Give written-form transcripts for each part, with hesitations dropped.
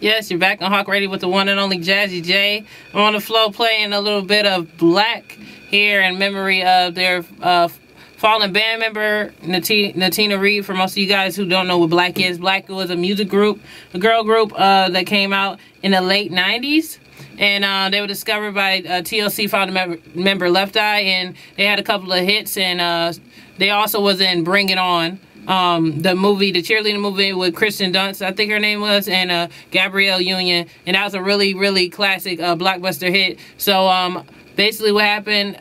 Yes, you're back on Hawk Radio with the one and only Jazzy J. I'm on the flow playing a little bit of Blaque here in memory of their fallen band member, Natina Reed. For most of you guys who don't know what Blaque is, Blaque was a music group, a girl group that came out in the late 90s. And they were discovered by TLC founder member Left Eye, and they had a couple of hits, and they also was in Bring It On, the movie, the cheerleading movie with Kristen Dunst, I think her name was, and Gabrielle Union, and that was a really, really classic blockbuster hit. So basically what happened,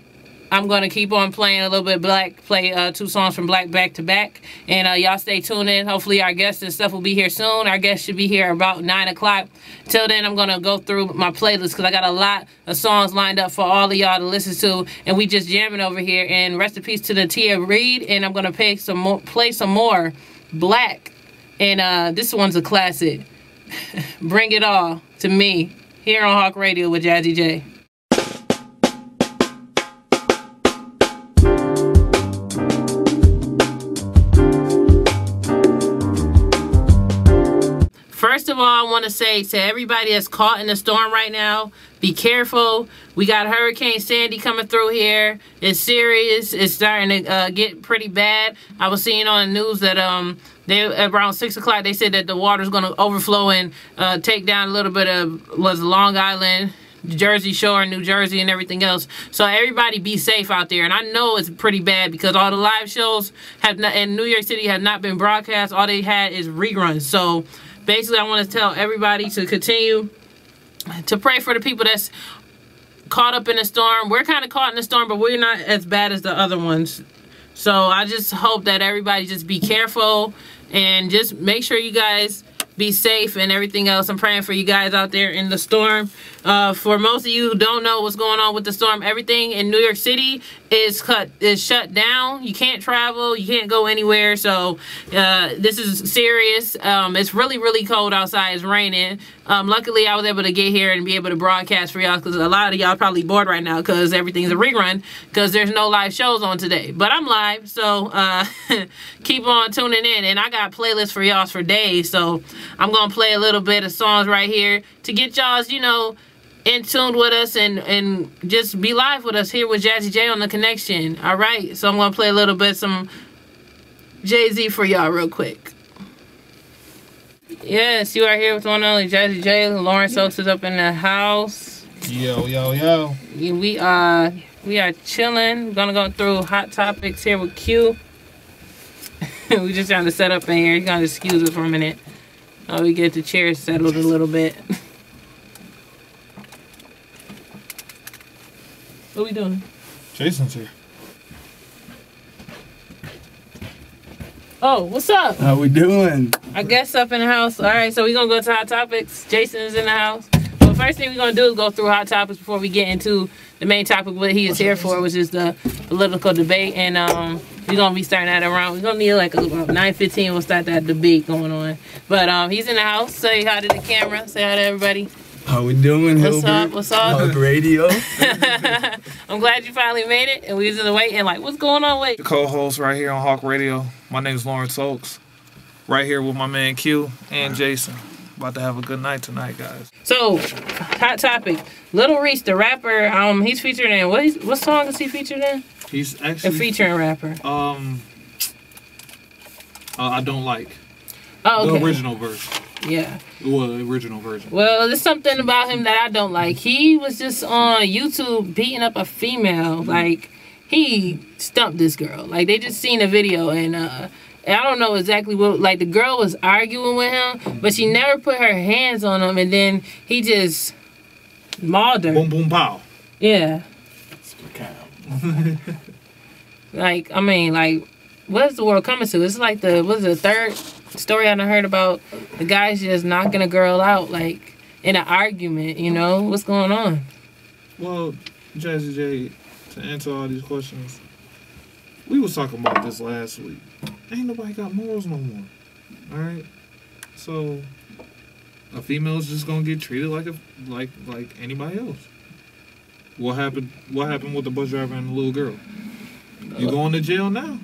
I'm going to keep on playing a little bit Blaque, play 2 songs from Blaque back to back. And y'all stay tuned in. Hopefully our guests and stuff will be here soon. Our guests should be here about 9 o'clock. Till then, I'm going to go through my playlist because I got a lot of songs lined up for all of y'all to listen to. And we just jamming over here. And rest in peace to the Tia Reed. And I'm going to play some more Blaque. And this one's a classic. Bring It All to Me here on Hawk Radio with Jazzy J. First of all, I want to say to everybody that's caught in the storm right now, be careful. We got Hurricane Sandy coming through here. It's serious. It's starting to get pretty bad. I was seeing on the news that around 6 o'clock, they said that the water's going to overflow and take down a little bit of Long Island, Jersey Shore, New Jersey, and everything else. So everybody be safe out there. And I know it's pretty bad because all the live shows have not, in New York City have not been broadcast. All they had is reruns. So basically, I want to tell everybody to continue to pray for the people that's caught up in the storm. We're kind of caught in the storm, but we're not as bad as the other ones. So I just hope that everybody just be careful and just make sure you guys be safe and everything else. I'm praying for you guys out there in the storm. For most of you who don't know what's going on with the storm, everything in New York City is shut down. You can't travel. You can't go anywhere. So this is serious. It's really, really cold outside. It's raining. Luckily, I was able to get here and be able to broadcast for y'all because a lot of y'all probably bored right now because everything's a rerun because there's no live shows on today. But I'm live, so keep on tuning in. And I got playlists for y'all for days, so I'm going to play a little bit of songs right here to get y'all's, you know, in tune with us and just be live with us here with Jazzy J on The Connection. All right, so I'm going to play a little bit some Jay-Z for y'all real quick. Yes, you are here with one and only Jazzy J. Lawrence Oaks is up in the house. Yo, yo, yo. We are chilling. We're going to go through hot topics here with Q. We just trying to set up in here. You're going to excuse us for a minute. Oh, we get the chairs settled a little bit. What are we doing? Jason's here. Oh, what's up? How we doing? I guess up in the house. All right, so we're going to go to hot topics. Jason's in the house. Well, first thing we're going to do is go through hot topics before we get into the main topic, what he is here for, which is the political debate. And we're going to be starting that around. We're going to need like about 9:15. We'll start that debate going on. But he's in the house. Say hi to the camera. Say hi to everybody. How we doing, What's Hilbert? up? What's up? Hawk Radio. I'm glad you finally made it. And we was in the waiting like, what's going on? Wait. The co-host right here on Hawk Radio. My name is Lawrence Oaks. Right here with my man Q and Jason. About to have a good night tonight, guys. So, hot topic. Lil Reese, the rapper, he's featured in, what song is he featured in? He's actually a featuring rapper. I Don't Like. Oh, okay. The original version. Yeah. Well, the original version. Well, there's something about him that I don't like. He was just on YouTube beating up a female. Like, he stumped this girl. Like, they just seen a video, and I don't know exactly what, like, the girl was arguing with him, but she never put her hands on him, and then he just mauled her. Boom, boom, pow. Yeah. Like, I mean, like, what is the world coming to? It's like the third story I done heard about the guys just knocking a girl out, like, in an argument, you know? What's going on? Well, Jazzy J, to answer all these questions, we was talking about this last week. Ain't nobody got morals no more. Alright? So, a female's just gonna get treated like anybody else. What happened with the bus driver and the little girl? You going to jail now?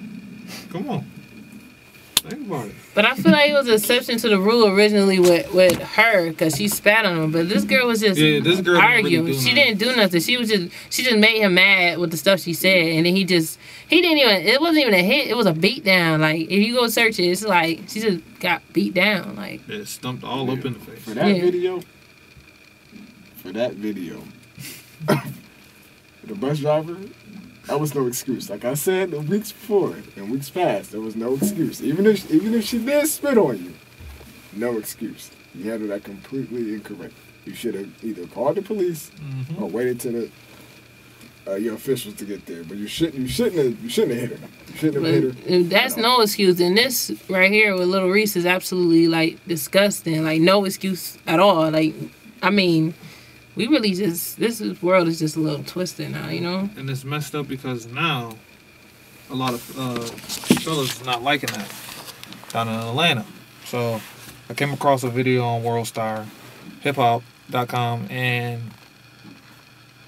Come on. Think about it. But I feel like it was an exception to the rule originally with her because she spat on him. But this girl was just this girl arguing. Really she didn't do nothing. She just made him mad with the stuff she said, and then he didn't even. It wasn't even a hit. It was a beat down. Like if you go search it, it's like she just got beat down. Like it stumped all up in the face. For that video, the bus driver. That was no excuse. Like I said, the weeks before and weeks past, there was no excuse. Even if she did spit on you, no excuse. You handled that completely incorrect. You should have either called the police or waited till your officials to get there. But you shouldn't have hit her. You shouldn't have hit her. That's no excuse. And this right here with Lil Reese is absolutely like disgusting. Like no excuse at all. Like I mean. We really just, world is just a little twisted now, you know? And it's messed up because now a lot of fellas is not liking that down in Atlanta. So I came across a video on WorldStar, hiphop.com, and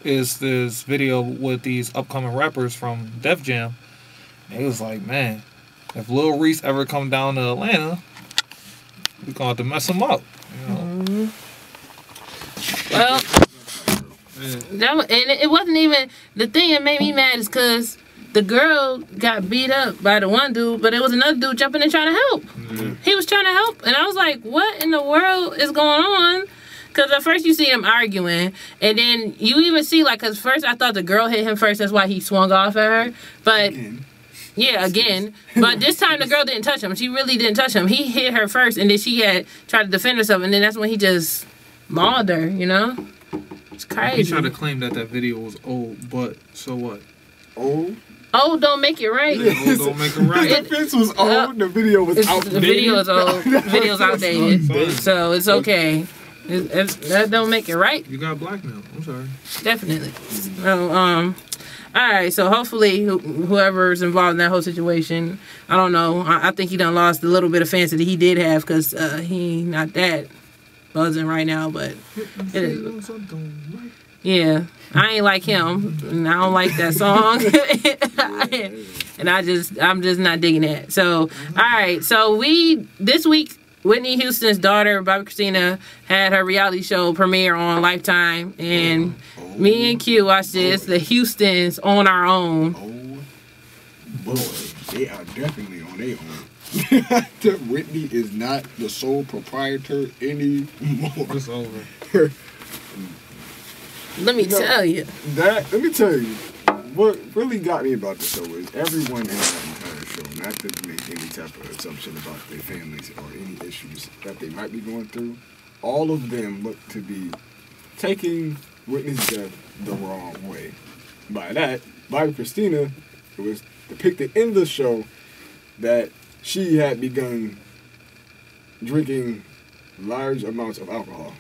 it's this video with these upcoming rappers from Def Jam. And it was like, man, if Lil Reese ever come down to Atlanta, we're going to have to mess him up, you know? Well, and it wasn't even the thing that made me mad is because the girl got beat up by the one dude, but it was another dude jumping in trying to help. He was trying to help, and I was like, "What in the world is going on?" Because at first you see him arguing, and then you even see like, because first I thought the girl hit him first, that's why he swung off at her, but. Yeah, again. But this time the girl didn't touch him. She really didn't touch him. He hit her first, and then she had tried to defend herself, and then that's when he just mauled her, you know? It's crazy. He tried to claim that video was old, but so what? Old? Old don't make it right. Yeah, old don't make it right. The defense was old, the video was outdated. The video is old, the video's outdated, so it's okay. That don't make it right. You got blackmail. I'm sorry. Definitely. So, all right, so hopefully whoever's involved in that whole situation, I don't know. I think he done lost a little bit of fancy that he did have because he not that buzzing right now, but it is. Yeah, I ain't like him, and I don't like that song, and I'm just not digging that. So, all right, so this week. Whitney Houston's daughter, Bobbi Kristina, had her reality show premiere on Lifetime, and me and Q watched this. The Houstons on our own. Oh, boy, they are definitely on their own. Whitney is not the sole proprietor anymore. It's over. Let me tell you. Let me tell you. What really got me about the show is everyone in that entire show, not to make any type of assumption about their families or any issues that they might be going through, all of them look to be taking Whitney's death the wrong way. By that, Bobbi Kristina, it was depicted in the show that she had begun drinking large amounts of alcohol.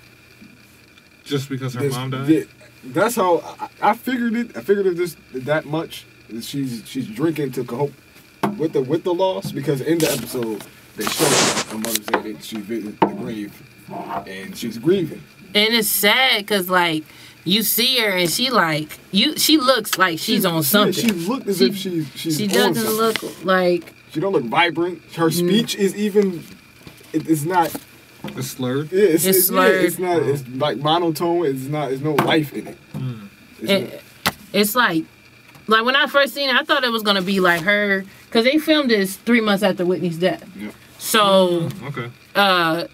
Just because her mom died? That's how I figured it. I figured it that much. She's drinking to cope with the loss, because in the episode they show her mother said that she visited the grave and she's grieving. And it's sad because like you see her and she looks like she's on something. Yeah, she looked as if she's she on doesn't something. look like She don't look vibrant. Her speech is even. It's not. It's slurred. Yeah, it's slurred. Yeah, it's not. It's like monotone. It's not. There's no life in it. It's like when I first seen it, I thought it was gonna be like her, because they filmed this 3 months after Whitney's death. Yeah. So Okay.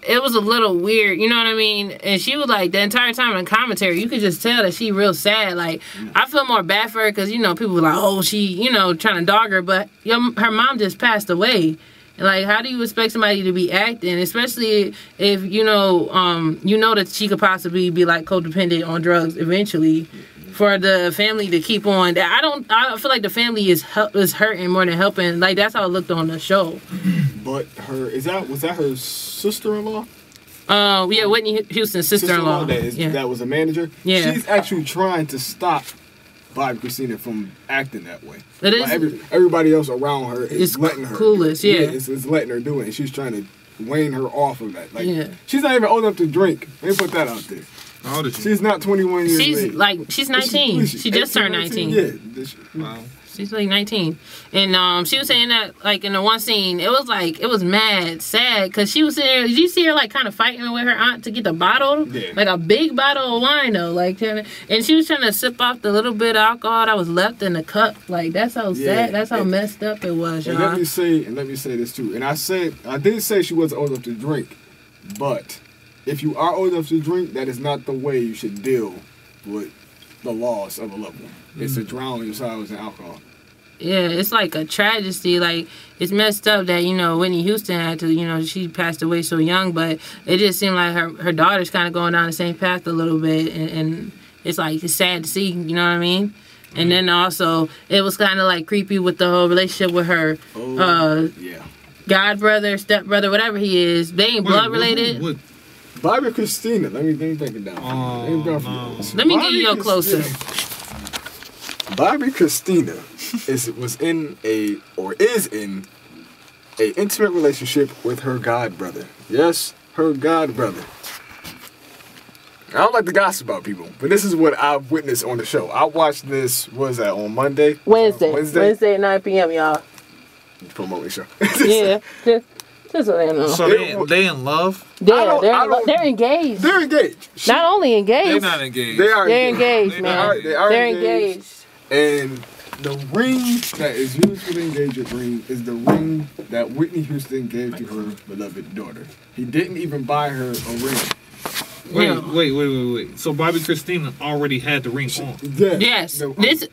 it was a little weird, you know what I mean? And she was like, the entire time in the commentary, you could just tell that she real sad. Like, I feel more bad for her because, you know, people were like, oh, she, you know, trying to dog her. But her mom just passed away. And like, how do you expect somebody to be acting, especially if, you know that she could possibly be like codependent on drugs eventually, for the family to keep on. I feel like the family is hurting more than helping. Like, that's how it looked on the show. But was that her sister-in-law? Yeah, Whitney Houston's sister-in-law. That was a manager. Yeah. She's actually trying to stop Bobbi Kristina from acting that way. It is. Everybody else around her is letting her. Clueless, yeah. It's letting her do it, and she's trying to wane her off of that. Like, yeah. She's not even old enough to drink. Let me put that out there. How old is she? She's not 21 years old. She's 19. She just turned 19. Yeah. Wow. She's like 19. And she was saying that, like, in the one scene, it was mad sad because she was sitting there. Did you see her, like, kind of fighting with her aunt to get the bottle? Yeah. Like a big bottle of wine, though. Like, and she was trying to sip off the little bit of alcohol that was left in the cup. Like, that's how sad, that's how messed up it was, y'all. And let me say this, too. And I did say she wasn't old enough to drink, but if you are old enough to drink, that is not the way you should deal with the loss of a loved one. It's to drown your sorrows in alcohol. Yeah, it's like a tragedy. Like, it's messed up that, Whitney Houston had to, she passed away so young, but it just seemed like her daughter's kind of going down the same path a little bit, and it's like, it's sad to see, you know what I mean? And then also, it was kind of like creepy with the whole relationship with her god brother, step brother, whatever he is. They ain't blood related. What? Bobbi Kristina. Let me break it down. Let me get you a closer. Bobbi Kristina is in a intimate relationship with her god brother. Yes, her god brother. I don't like to gossip about people, but this is what I've witnessed on the show. I watched this, what was that, on Monday? Wednesday at 9 p.m., y'all. Promote the show. Yeah, just so they know. So they in love? They're engaged. They're engaged. Not only engaged. They're not engaged. They're engaged, man. They're engaged. And the ring that is used for the engagement ring is the ring that Whitney Houston gave to her beloved daughter. He didn't even buy her a ring. Wait. So Bobbi Kristina already had the ring on. Yes. It's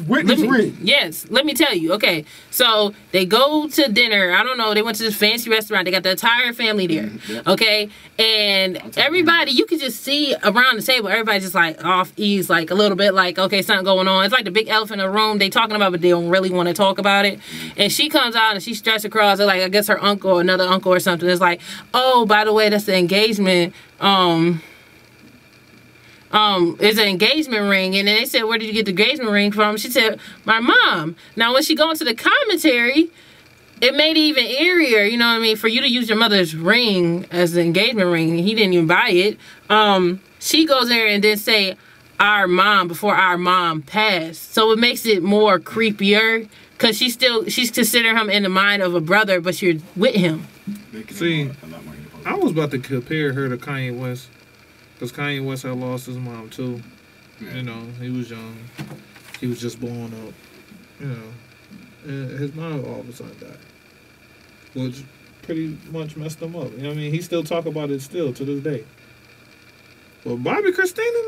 Whitney's ring. Yes. Let me tell you. Okay. So they go to dinner. I don't know. They went to this fancy restaurant. They got the entire family there. Yep. Okay. And everybody, you could just see around the table, everybody's just like off ease, like a little bit like, okay, something going on. It's like the big elephant in the room. They talking about, but they don't really want to talk about it. And she comes out and she stretches across. Like, I guess her uncle or another uncle or something. It's like, oh, by the way, that's the engagement. It's an engagement ring. And then they said, where did you get the engagement ring from? She said, my mom. Now, when she go into the commentary, it made it even eerier, you know what I mean, for you to use your mother's ring as an engagement ring. He didn't even buy it. She goes there and then say, our mom, before our mom passed. So it makes it more creepier, because she's considering him in the mind of a brother, but you're with him. See, I was about to compare her to Kanye West, because Kanye West had lost his mom too. Yeah. You know, he was young. He was just blowing up. You know, and his mom all of a sudden died, which pretty much messed him up. You know what I mean? He still talk about it still to this day. But Bobbi Kristina,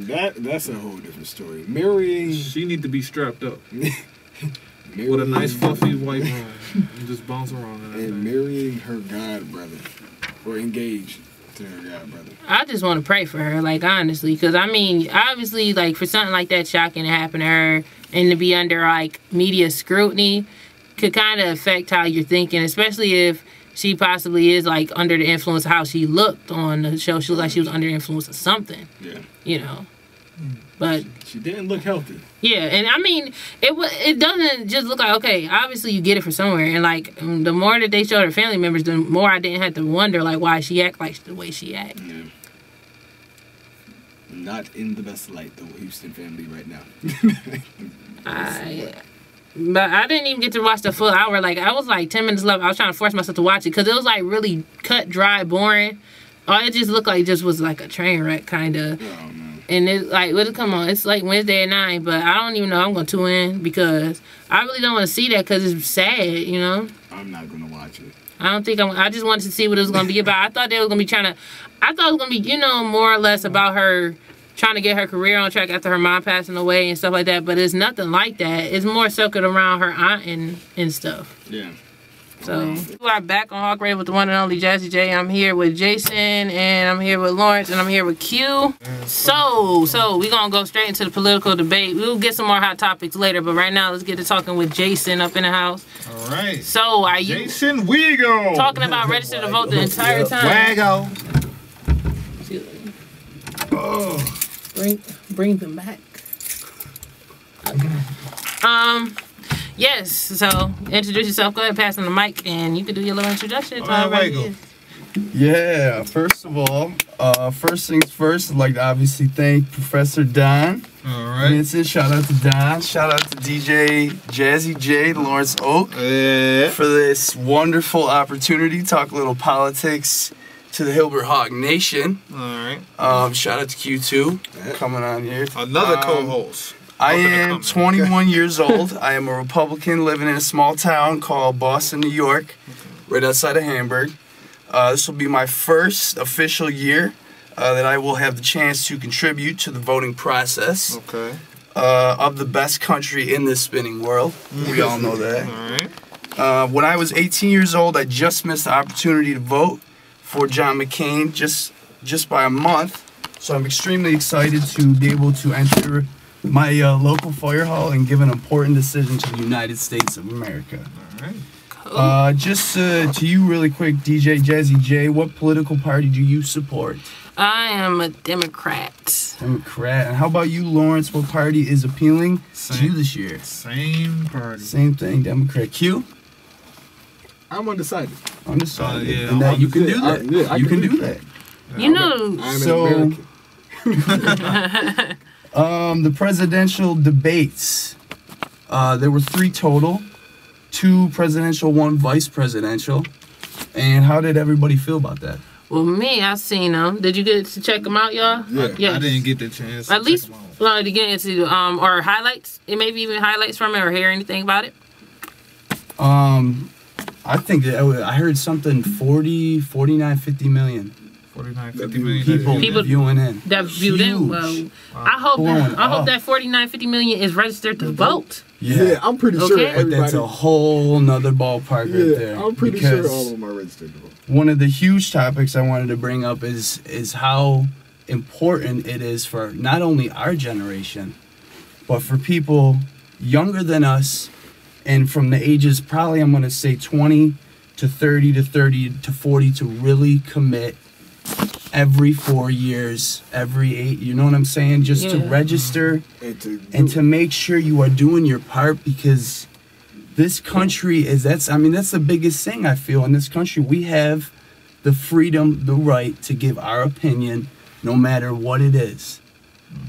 man, that's a whole different story. Marrying, she need to be strapped up with a nice fluffy white room and just bounce around. And marrying her god brother, or engaged to her god brother. I just want to pray for her, like, honestly, because I mean, obviously, like, for something like that shocking to happen to her and to be under like media scrutiny could kind of affect how you're thinking, especially if she possibly is like under the influence of how she looked on the show. She looked like she was under the influence of something. Yeah. You know. But she didn't look healthy. Yeah, and I mean, it doesn't just look like, okay, obviously you get it from somewhere, and like the more that they showed her family members, the more I didn't have to wonder like why she act like the way she act. Yeah. Not in the best light, the Houston family right now. But I didn't even get to watch the full hour. Like, I was like 10 minutes left. I was trying to force myself to watch it because it was like really cut, dry, boring. Or it just looked like it just was like a train wreck, kind of. Oh, man. And it's like, well, come on, it's like Wednesday at 9, but I don't even know I'm going to tune in because I really don't want to see that because it's sad, you know? I'm not going to watch it. I just wanted to see what it was going to be about. I thought they were going to be I thought it was going to be, you know, more or less about her trying to get her career on track after her mom passing away and stuff like that, but it's nothing like that. It's more circled around her aunt and stuff. Yeah. So we are back on Hawk Radio with the one and only Jazzy J. I'm here with Jason, and I'm here with Lawrence, and I'm here with Q. So we're gonna go straight into the political debate. We'll get some more hot topics later, but right now let's get to talking with Jason up in the house. All right. So are you Jason Wego talking about register to vote the entire time? Wago. Oh. Bring them back. Okay. Yes, so introduce yourself. Go ahead, pass on the mic, and you can do your little introduction. Yeah, first of all, first things first, I'd like to obviously thank Professor Don. All right. Vincent, shout out to Don. Shout out to DJ Jazzy J, Lawrence Oak, for this wonderful opportunity to talk a little politics to the Hilbert Hawk Nation. All right. Shout out to Q2 coming on here. Another co-host. I am 21 years old. I am a Republican living in a small town called Boston, New York, right outside of Hamburg. This will be my first official year that I will have the chance to contribute to the voting process of the best country in this spinning world. We all know that. All right. When I was 18 years old, I just missed the opportunity to vote for John McCain just by a month. So I'm extremely excited to be able to enter my local fire hall and give an important decision to the United States of America. All right. Just to you really quick, DJ Jazzy J, what political party do you support? I am a Democrat. Democrat. And how about you, Lawrence? What party is appealing to you this year? Same party. Same thing, Democrat. Q? I'm undecided. Undecided. Yeah, and that you can do that. I you can can do do that. You know, I'm So- an American. The presidential debates. There were 3 total. 2 presidential, 1 vice presidential. And how did everybody feel about that? well, me, I seen them. Did you get to check them out, y'all? Yeah. I didn't get the chance. At least, to check 'em out. to get into or highlights. It maybe even highlights from it or hear anything about it. I think that I heard something 40, 49, 50 million 49, 50 million People- viewing in. That viewed in. Huge. Well, I Blowing hope up. that 49, 50 million is registered to vote. Yeah, I'm pretty sure Okay. But everybody. that's a whole nother ballpark right there. I'm pretty sure Because all of them are registered to vote. one of the huge topics I wanted to bring up is how important it is for not only our generation, but for people younger than us and from the ages probably I'm going to say 20 to 30 to 30 to 40 to really commit every 4 years, every 8, you know what I'm saying? Just to Yeah. register And to make sure you are doing your part, because this country that's the biggest thing I feel in this country. We have the freedom, the right to give our opinion no matter what it is.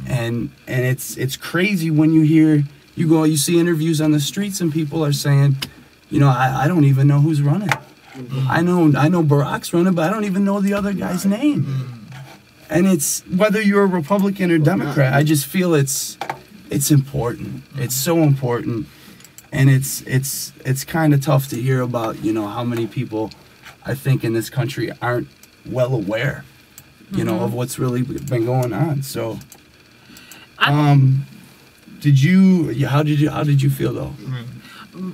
And it's crazy when you see interviews on the streets and people are saying, I don't even know who's running. I know Barack's running, but I don't even know the other guy's name. And it's whether you're a Republican or Democrat, I just feel it's important. It's so important, and it's kind of tough to hear about. How many people I think in this country aren't well aware, of what's really been going on. So, how did you feel though?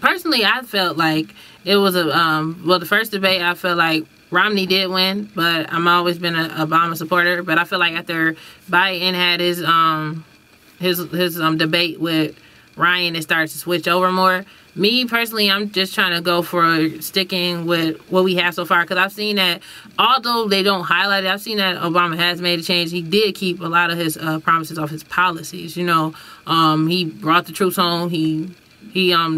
Personally, I felt like it was the first debate, I felt like Romney did win, but I'm always been an Obama supporter. But I feel like after Biden had his debate with Ryan, it starts to switch over more. Me personally, I'm just trying to go for sticking with what we have so far, because I've seen that although they don't highlight it, I've seen that Obama has made a change. He did keep a lot of his promises of his policies. He brought the troops home. He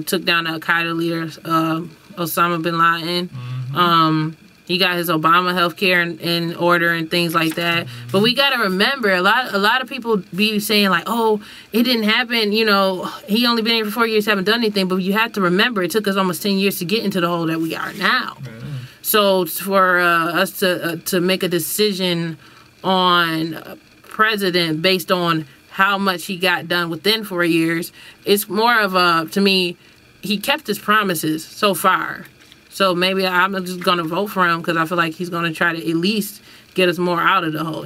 took down the Al-Qaeda leaders, Osama bin Laden. He got his Obama health care in order and things like that. But we got to remember, a lot of people be saying like, oh, it didn't happen. He only been here for 4 years, haven't done anything. But you have to remember, it took us almost 10 years to get into the hole that we are now. So for us to make a decision on a president based on how much he got done within 4 years, it's more of to me, he kept his promises so far. So maybe I'm just going to vote for him because I feel like he's going to try to at least get us more out of the hole,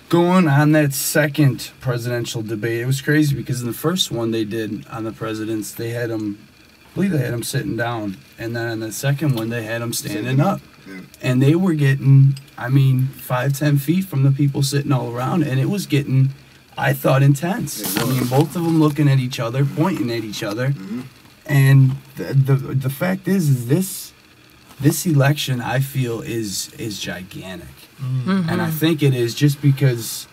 Going on that second presidential debate, it was crazy because in the first one they did on the presidents, I believe they had him sitting down. And then in the second one, they had him standing up. Yeah. And they were getting, 5-10 feet from the people sitting all around. And it was getting, I thought, intense. Both of them looking at each other, pointing at each other. Mm-hmm. And the fact is this election, I feel, is gigantic. Mm-hmm. And I think it is just because,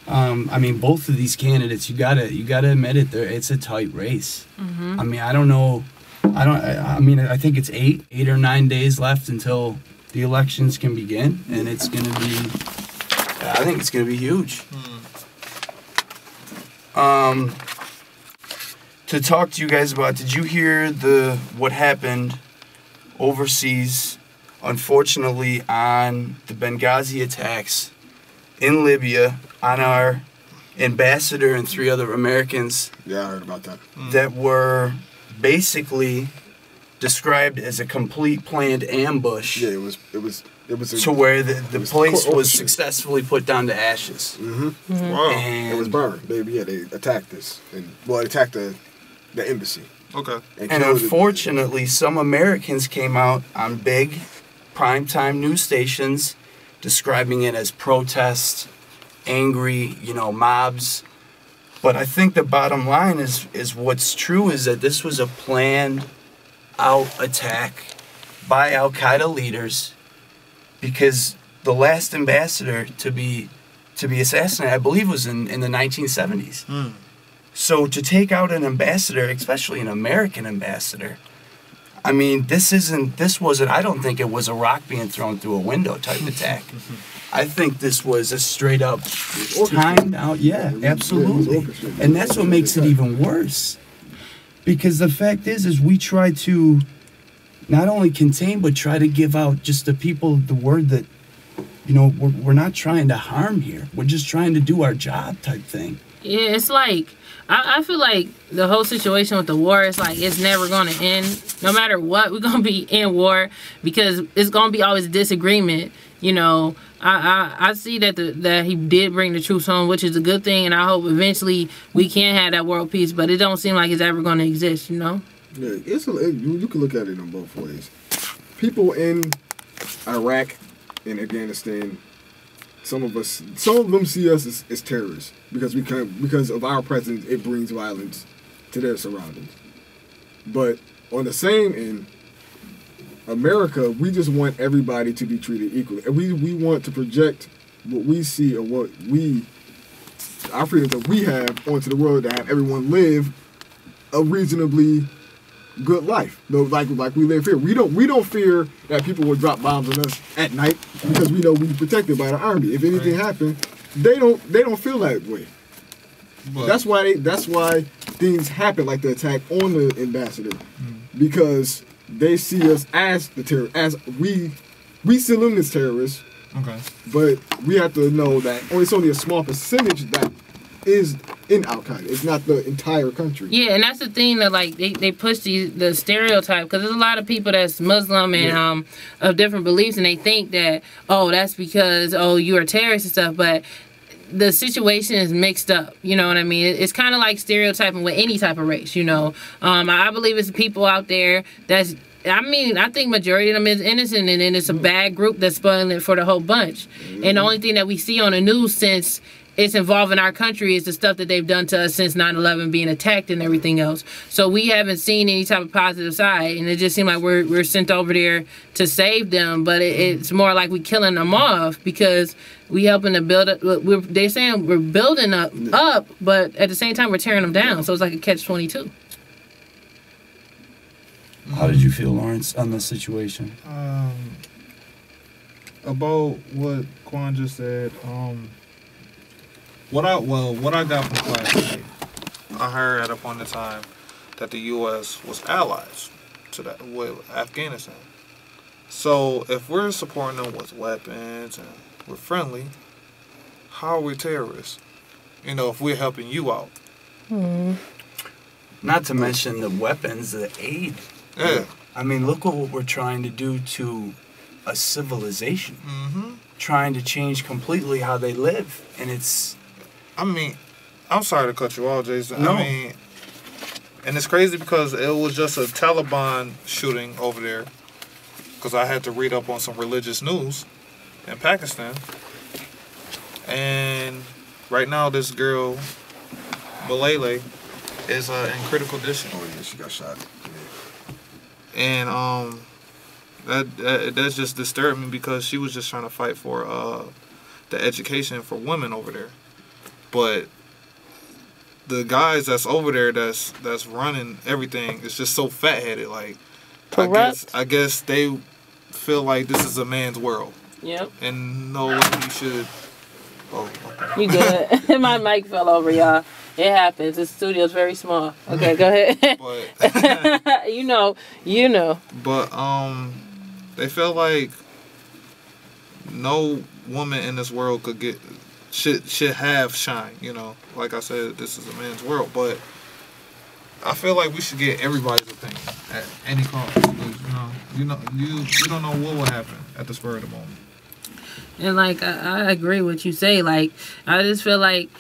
both of these candidates, you gotta admit it, it's a tight race. Mm-hmm. I don't know. I think it's 8 or 9 days left until the elections can begin, and it's going to be, I think it's going to be huge. To talk to you guys about, did you hear what happened overseas, unfortunately, on the Benghazi attacks in Libya on our ambassador and 3 other Americans? Yeah, I heard about that. That were basically described as a complete planned ambush. Yeah, it was to where the place was successfully put down to ashes. Wow. And it was burned. They attacked this, attacked the embassy. Okay. And unfortunately, some Americans came out on big primetime news stations describing it as protest, angry, mobs. But I think the bottom line is what's true is that this was a planned out attack by Al-Qaeda leaders, because the last ambassador to be assassinated, I believe, was in the 1970s. So to take out an ambassador, especially an American ambassador, I mean, this wasn't, I don't think it was a rock being thrown through a window type attack. I think this was a straight up timed out, yeah, absolutely. And that's what makes it even worse. Because the fact is we try to not only contain, but try to give out just the people the word that, we're not trying to harm here. We're just trying to do our job type thing. Yeah, it's like, I feel like the whole situation with the war is like, it's never going to end. No matter what, we're going to be in war because it's going to be always disagreement. I see that he did bring the troops home, which is a good thing, and I hope eventually we can have that world peace, but it don't seem like it's ever going to exist, Yeah, you can look at it in both ways. People in Iraq and Afghanistan, some of them see us as terrorists because of our presence. It brings violence to their surroundings. But on the same end, America, we just want everybody to be treated equally, and we want to project what we see or our freedom that we have onto the world, to have everyone live a reasonably good life. Like we live here. We don't fear that people will drop bombs on us at night because we know we're protected by the army. If anything happens, they don't feel that way. But that's why things happen like the attack on the ambassador, because they see us as the terror, as we see them as terrorists. Okay. But we have to know that it's only a small percentage that is in Al-Qaeda. It's not the entire country. Yeah, and that's the thing that they push the stereotype, because there's a lot of people that's Muslim and of different beliefs, and they think that, that's because you're a terrorist and stuff, but the situation is mixed up, you know what I mean? It's kind of like stereotyping with any type of race, I believe it's people out there that's, I think majority of them is innocent, and then it's a bad group that's spoiling it for the whole bunch. And the only thing that we see on the news since it's involving our country is the stuff that they've done to us since 9/11 being attacked and everything else. So we haven't seen any type of positive side, and it just seems like we're sent over there to save them, but it's more like we killing them off because we helping to build up. They're saying we're building up, but at the same time we're tearing them down. So it's like a catch-22. How did you feel, Lawrence, on this situation? About what Quan just said, what I got from class today, I heard at a point in time that the U.S. was allies with Afghanistan. So if we're supporting them with weapons and we're friendly, how are we terrorists? If we're helping you out. Not to mention the weapons, the aid. Yeah. I mean, look what we're trying to do to a civilization. Trying to change completely how they live. And it's... I'm sorry to cut you off, Jason. No. And it's crazy because it was just a Taliban shooting over there. Because I had to read up on some religious news in Pakistan. And right now, this girl, Blaque, is in critical condition. Oh yeah, she got shot. And that's just disturbed me because she was just trying to fight for the education for women over there. But the guys that's over there that's running everything is just so fat-headed. Like, corrupt. I guess they feel like this is a man's world. Yep. And no lady should. Oh. Okay. You good? My mic fell over, y'all. It happens. The studio's very small. Okay, go ahead. But you know. But they feel like no woman in this world should have shine. You know, like I said, this is a man's world. But I feel like we should get everybody's opinion at any cost. You don't know what will happen at the spur of the moment. And like I agree with you say. Like I just feel like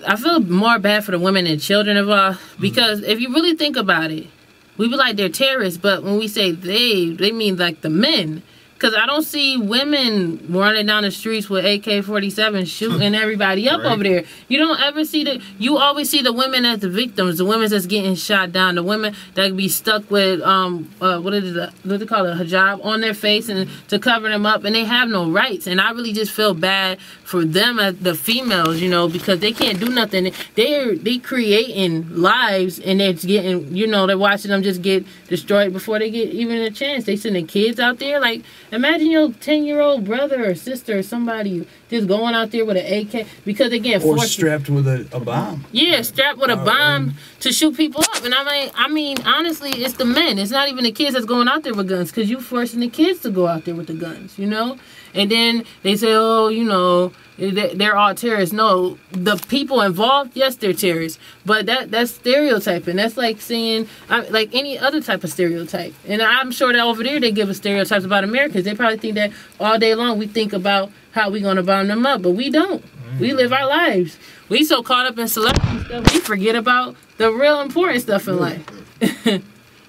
I feel more bad for the women and children involved because if you really think about it, we be like they're terrorists, but when we say they mean like the men. Because I don't see women running down the streets with AK-47 shooting everybody up over there. You don't ever see you always see the women as the victims, the women that's getting shot down, the women that be stuck with, what they call it, a hijab on their face and to cover them up, and they have no rights. And I really just feel bad for them as the females, you know, because they can't do nothing. They creating lives, and they're getting, you know, they're watching them just get destroyed before they get even a chance. They sending kids out there, like, imagine your 10-year-old brother or sister or somebody just going out there with an AK because again, or strapped with a bomb. Yeah, strapped with a bomb to shoot people up. And I mean, honestly, it's the men. It's not even the kids that's going out there with guns because you forcing the kids to go out there with the guns, you know. And then they say, oh, you know, they're all terrorists. No, the people involved, yes, they're terrorists. But that's stereotyping. That's like saying, like any other type of stereotype. And I'm sure that over there they give us stereotypes about Americans. They probably think that all day long we think about how we going to bomb them up. But we don't. We live our lives. We so caught up in celebrity stuff, we forget about the real important stuff in life.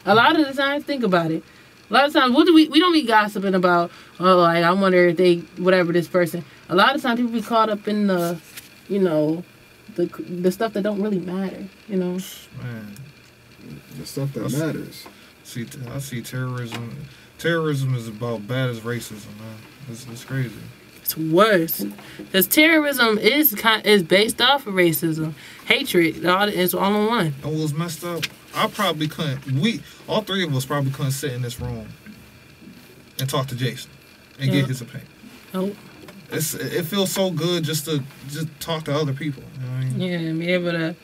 A lot of the times, think about it. A lot of times, we don't be gossiping about, oh, like, I wonder if they, whatever, this person. A lot of times, people be caught up in the, you know, the stuff that don't really matter, you know. Man. The stuff that matters. I see terrorism. Terrorism is about bad as racism, man. It's crazy. It's worse. Because terrorism is based off of racism. Hatred, it's all in one. And what was messed up, I probably couldn't, all three of us probably couldn't sit in this room and talk to Jayson and get his opinion. Nope. It feels so good just to talk to other people. You know what I mean? Yeah, and be able to,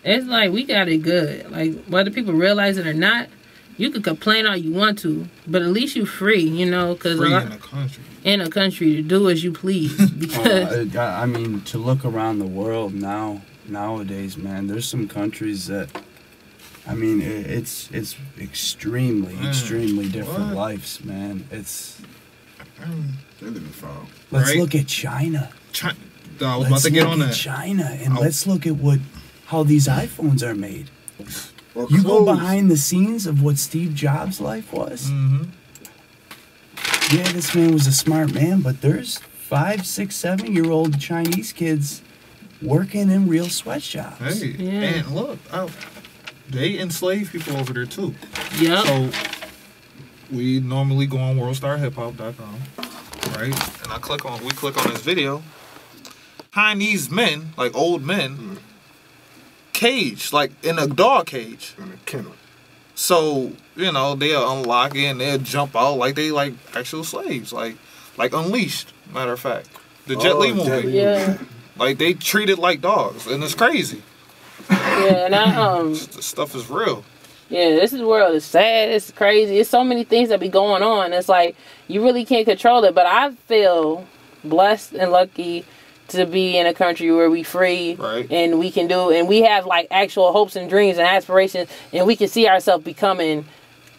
it's like we got it good. Like, whether people realize it or not, you could complain all you want to, but at least you free, you know, because free in a country. In a country to do as you please. Because I mean, to look around the world nowadays, man, there's some countries that, I mean, it's extremely different lives, man. They live in foul. Let's look at China. I was about to get on that. China, and let's look at how these iPhones are made. You go behind the scenes of what Steve Jobs' life was. Mm-hmm. Yeah, this man was a smart man, but there's 5, 6, 7-year-old Chinese kids working in real sweatshops. Hey, and look, they enslave people over there too. Yeah. So we normally go on worldstarhiphop.com, right? And we click on this video. Chinese men, like old men, cage, like in a dog cage. In a kennel. So, you know, they'll unlock it and they'll jump out like they like actual slaves, like Unleashed, matter of fact. The Jet Li movie. Yeah. Like they treat it like dogs, and it's crazy. Yeah, and this stuff is real. Yeah, this world is sad, it's crazy. It's so many things that be going on. It's like you really can't control it. But I feel blessed and lucky to be in a country where we free, and we can do, and we have like actual hopes and dreams and aspirations, and we can see ourselves becoming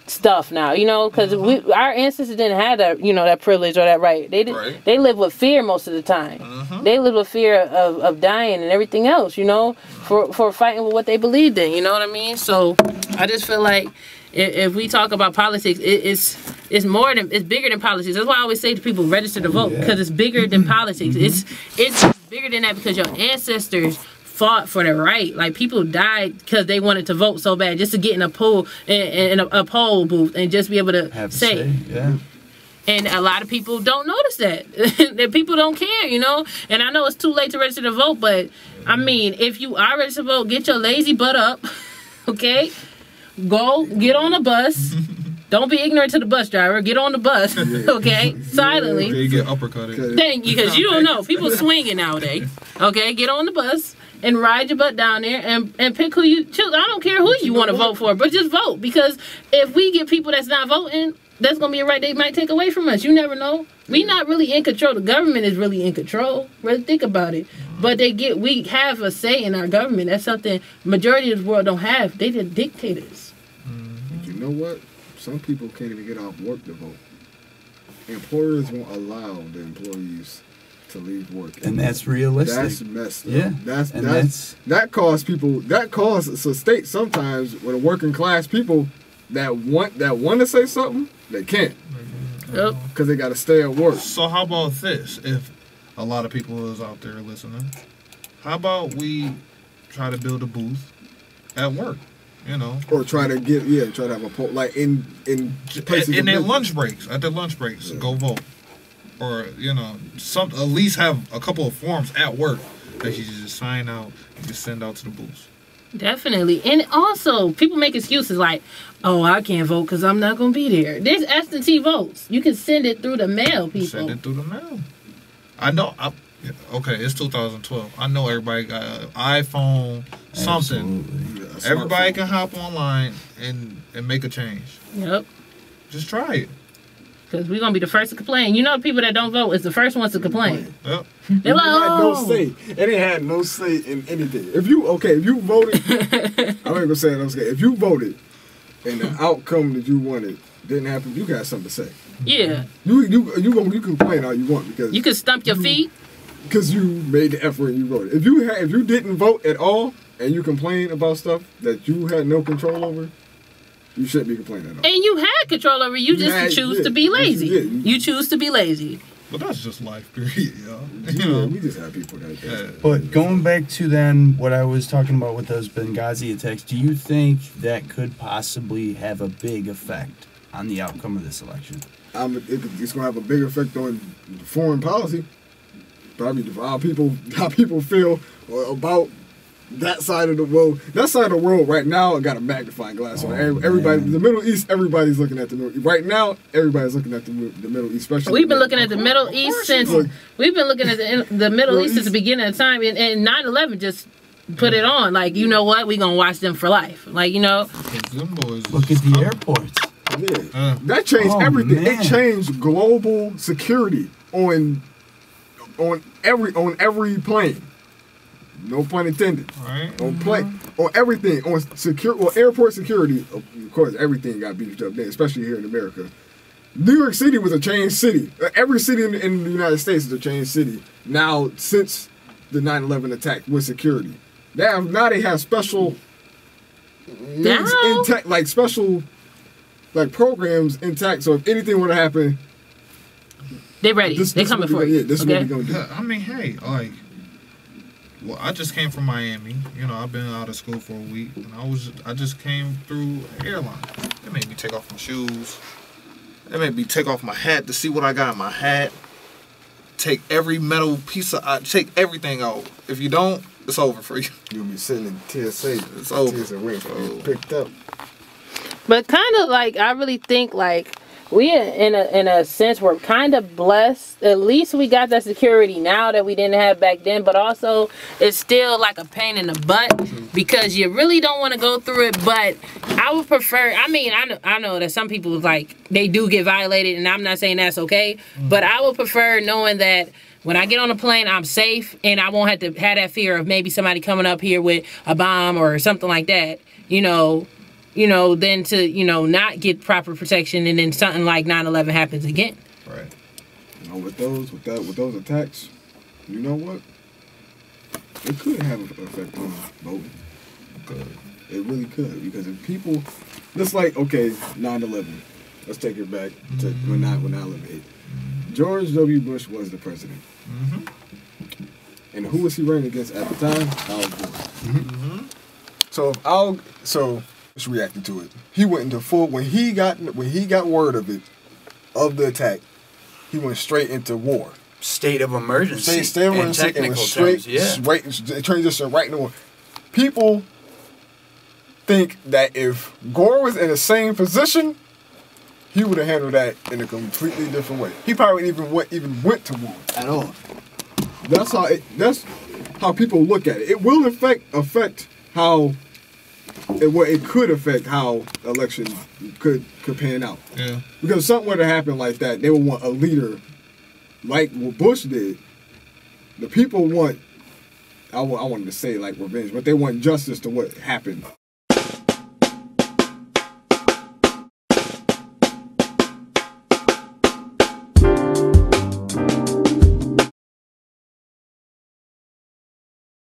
stuff now, you know, because our ancestors didn't have that, you know, that privilege or that right. They live with fear most of the time. They live with fear of dying and everything else, you know, for fighting with what they believed in, you know what I mean? So I just feel like if we talk about politics, it's bigger than politics. That's why I always say to people, register to vote, because it's bigger than politics. It's bigger than that because your ancestors fought for the right. Like, people died because they wanted to vote so bad, just to get in a poll in a poll booth and just be able to say. Yeah. And a lot of people don't notice that. That people don't care, you know. And I know it's too late to register to vote, but I mean, if you are registered to vote, get your lazy butt up, okay? Go get on a bus, Don't be ignorant to the bus driver. Get on the bus, okay? Silently. You get uppercutted. Thank you, because you don't know. People swinging nowadays. Okay, get on the bus and ride your butt down there and pick who you choose. I don't care who you want to vote for, but just vote. Because if we get people that's not voting, that's going to be a right they might take away from us. You never know. We not really in control. The government is really in control. Really think about it. But we have a say in our government. That's something majority of the world don't have. They the dictators. You know what? Some people can't even get off work to vote. Employers won't allow the employees to leave work. And that's realistic. That's messed up. Yeah. That causes people. That causes a state sometimes with a working class people that want to say something, they can't. Yep. Because they got to stay at work. So how about this? If a lot of people is out there listening, how about we try to build a booth at work? You know, or try to have a poll like in places in their business. lunch breaks. At their lunch breaks, go vote. Or at least have a couple of forms at work that you just sign out and just send out to the booths. Definitely. And also, people make excuses like, oh, I can't vote because I'm not going to be there. There's absentee votes. You can send it through the mail, people. Send it through the mail. I know. Okay, it's 2012. I know everybody got an iPhone, something. Yeah, Everybody can hop online and make a change. Yep. Just try it. Because we're going to be the first to complain. You know, people that don't vote is the first ones to complain. Yep. They're like, had no oh. say. And they had no say in anything. If you voted, I'm not gonna say it. If you voted and the outcome that you wanted didn't happen, you got something to say. Yeah. You complain all you want because You can stump your feet. because you made the effort and you voted. If you didn't vote at all and you complain about stuff that you had no control over, you shouldn't be complaining at all. And you had control over it. You just choose to be lazy. You choose to be lazy. But that's just life, period, y'all. Yeah, we just have people that. Yeah. But going back to then what I was talking about with those Benghazi attacks, do you think that could possibly have a big effect on the outcome of this election? It's going to have a big effect on foreign policy. Probably how people feel about that side of the world. That side of the world right now got a magnifying glass on everybody. The Middle East, everybody's looking at the Middle East. Right now, everybody's looking at the Middle East. Especially We've been looking at the Middle East since the Middle East since the beginning of time, and 9/11 just put it on. Like, you know what? We're gonna watch them for life. Like, you know. Look at the airports. Yeah. That changed everything. Man. It changed global security on every plane. No pun intended. Right. On everything, on airport security. Of course, everything got beefed up there, especially here in America. New York City was a changed city. Every city in the United States is a changed city now since the 9/11 attack with security. Now they have special things intact, like special programs intact. So if anything were to happen, They ready. They coming for you. Yeah, this is what we're gonna do. I mean, hey, well, I just came from Miami. You know, I've been out of school for a week, and I just came through airline. They made me take off my shoes. They made me take off my hat to see what I got in my hat. Take every metal piece take everything out. If you don't, it's over for you. You'll be sitting in TSA. It's over. TSA waiting for you picked up. But kind of like, I really think like we in a sense we're kind of blessed. At least we got that security now that we didn't have back then. But also it's still like a pain in the butt because you really don't want to go through it. But I would prefer. I mean, I know that some people like they do get violated, and I'm not saying that's okay. But I would prefer knowing that when I get on a plane, I'm safe, and I won't have to have that fear of maybe somebody coming up here with a bomb or something like that. Then to, not get proper protection and then something like 9/11 happens again. Right. With those attacks, you know what? It could have an effect on voting. It really could. Because if people, just like, 9/11. Let's take it back to when 9/11 hit. George W. Bush was the president. Mm-hmm. And who was he running against at the time? Al Gore. Mm-hmm. So just reacting to it. He went into full when he got word of the attack, he went straight into war. State of emergency. State of emergency. In technical straight, terms, yeah. Transition right into war. People think that if Gore was in the same position, he would have handled that in a completely different way. He probably even went to war at all. That's how people look at it. It will affect how it could affect how elections could pan out. Yeah. Because if something were to happen like that, they would want a leader like what Bush did. The people want, I wanted to say like revenge, but they want justice to what happened